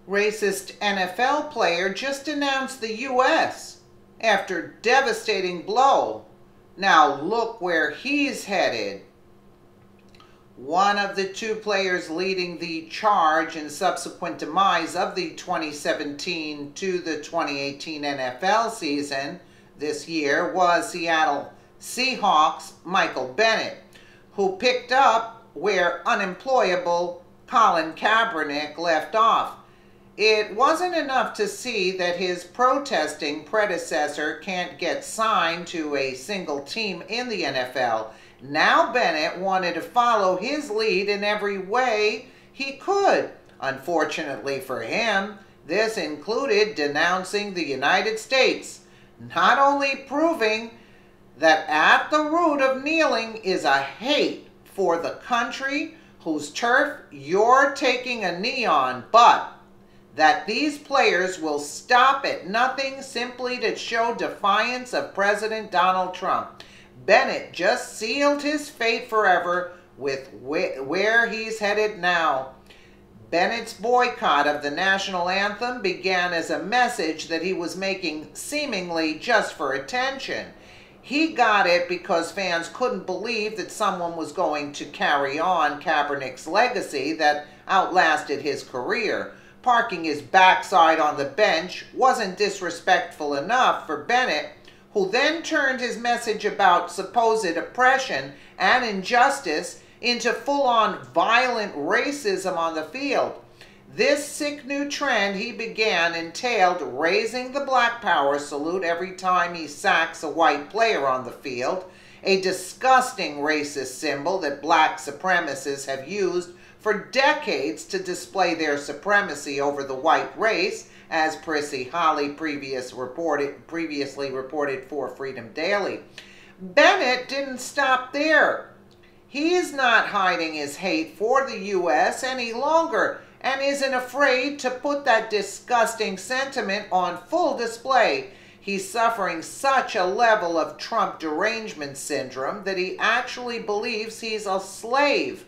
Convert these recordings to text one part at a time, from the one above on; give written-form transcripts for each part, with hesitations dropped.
Racist NFL player just denounced the U.S. after devastating blow. Now look where he's headed. One of the two players leading the charge in subsequent demise of the 2017 to the 2018 NFL season this year was Seattle Seahawks' Michael Bennett, who picked up where unemployable Colin Kaepernick left off. It wasn't enough to see that his protesting predecessor can't get signed to a single team in the NFL. Now Bennett wanted to follow his lead in every way he could. Unfortunately for him, this included denouncing the United States, not only proving that at the root of kneeling is a hate for the country whose turf you're taking a knee on, but that these players will stop at nothing simply to show defiance of President Donald Trump. Bennett just sealed his fate forever with where he's headed now. Bennett's boycott of the national anthem began as a message that he was making seemingly just for attention. He got it because fans couldn't believe that someone was going to carry on Kaepernick's legacy that outlasted his career. Parking his backside on the bench wasn't disrespectful enough for Bennett, who then turned his message about supposed oppression and injustice into full-on violent racism on the field. This sick new trend he began entailed raising the Black Power salute every time he sacks a white player on the field, a disgusting racist symbol that black supremacists have used for decades to display their supremacy over the white race, as Prissy Holly previously reported for Freedom Daily. Bennett didn't stop there. He's not hiding his hate for the U.S. any longer and isn't afraid to put that disgusting sentiment on full display. He's suffering such a level of Trump derangement syndrome that he actually believes he's a slave,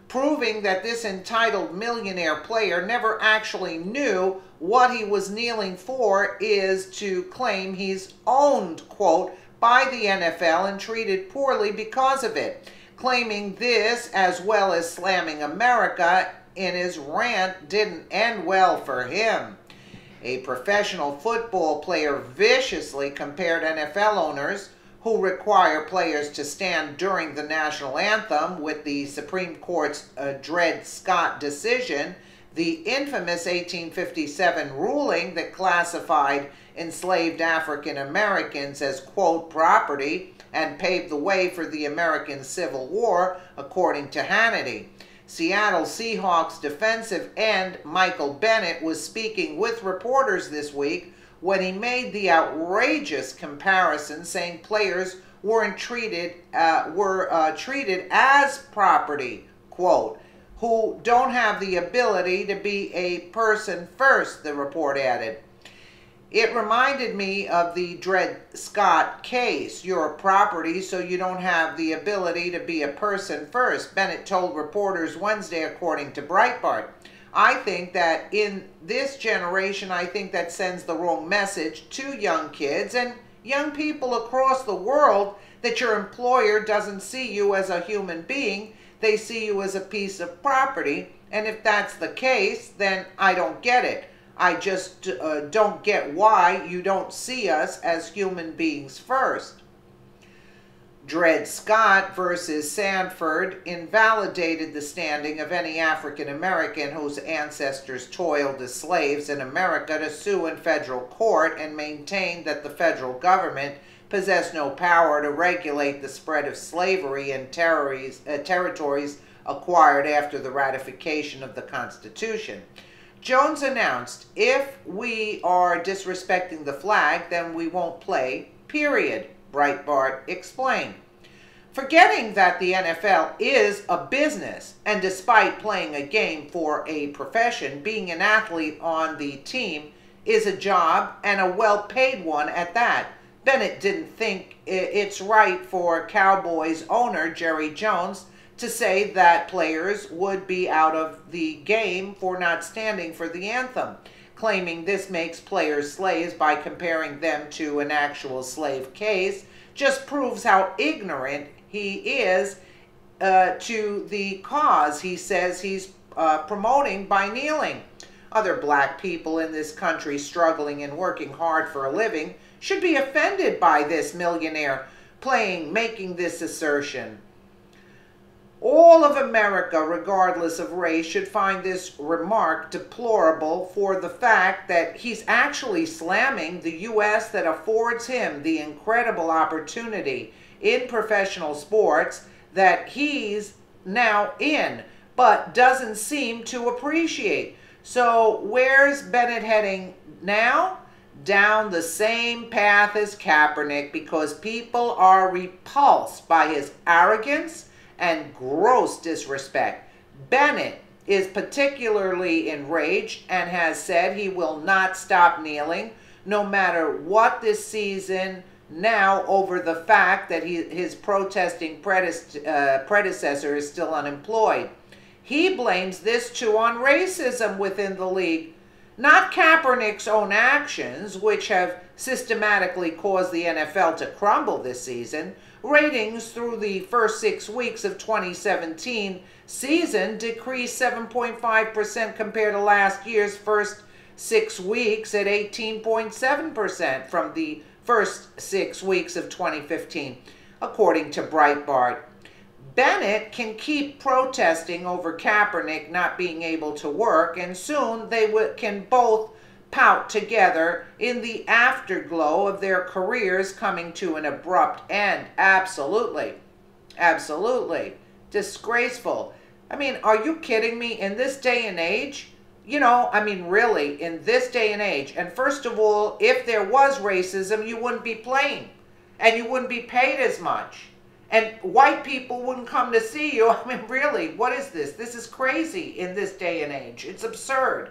proving that this entitled millionaire player never actually knew what he was kneeling for is to claim he's owned, quote, by the NFL and treated poorly because of it. Claiming this, as well as slamming America in his rant, didn't end well for him. A professional football player viciously compared NFL owners who require players to stand during the national anthem with the Supreme Court's Dred Scott decision, the infamous 1857 ruling that classified enslaved African Americans as, quote, property and paved the way for the American Civil War, according to Hannity. Seattle Seahawks defensive end Michael Bennett was speaking with reporters this week when he made the outrageous comparison, saying players were treated as property, quote, who don't have the ability to be a person first, the report added. It reminded me of the Dred Scott case. You're a property, so you don't have the ability to be a person first, Bennett told reporters Wednesday, according to Breitbart. I think that in this generation, I think that sends the wrong message to young kids and young people across the world that your employer doesn't see you as a human being. They see you as a piece of property. And if that's the case, then I don't get it. I just don't get why you don't see us as human beings first. Dred Scott versus Sanford invalidated the standing of any African American whose ancestors toiled as slaves in America to sue in federal court and maintained that the federal government possessed no power to regulate the spread of slavery in territories acquired after the ratification of the Constitution. Jones announced, if we are disrespecting the flag, then we won't play, period, Breitbart explained. Forgetting that the NFL is a business, and despite playing a game for a profession, being an athlete on the team is a job and a well-paid one at that. Bennett didn't think it's right for Cowboys owner Jerry Jones to say that players would be out of the game for not standing for the anthem, claiming this makes players slaves by comparing them to an actual slave case, just proves how ignorant he is to the cause he says he's promoting by kneeling. Other black people in this country struggling and working hard for a living should be offended by this millionaire making this assertion. All of America, regardless of race, should find this remark deplorable for the fact that he's actually slamming the U.S. that affords him the incredible opportunity in professional sports that he's now in, but doesn't seem to appreciate. So where's Bennett heading now? Down the same path as Kaepernick, because people are repulsed by his arrogance and gross disrespect. Bennett is particularly enraged and has said he will not stop kneeling, no matter what this season, now over the fact that his protesting predecessor is still unemployed. He blames this too on racism within the league, not Kaepernick's own actions, which have systematically caused the NFL to crumble this season. Ratings through the first 6 weeks of 2017 season decreased 7.5% compared to last year's first 6 weeks at 18.7% from the first 6 weeks of 2015, according to Breitbart. Bennett can keep protesting over Kaepernick not being able to work, and soon they can both pout together in the afterglow of their careers coming to an abrupt end. Absolutely. Absolutely. Disgraceful. I mean, are you kidding me? In this day and age, really, in this day and age, and first of all, if there was racism, you wouldn't be playing, and you wouldn't be paid as much, and white people wouldn't come to see you. I mean, really, what is this? This is crazy in this day and age. It's absurd.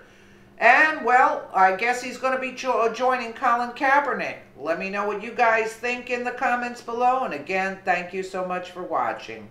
And, well, I guess he's going to be joining Colin Kaepernick. Let me know what you guys think in the comments below. And again, thank you so much for watching.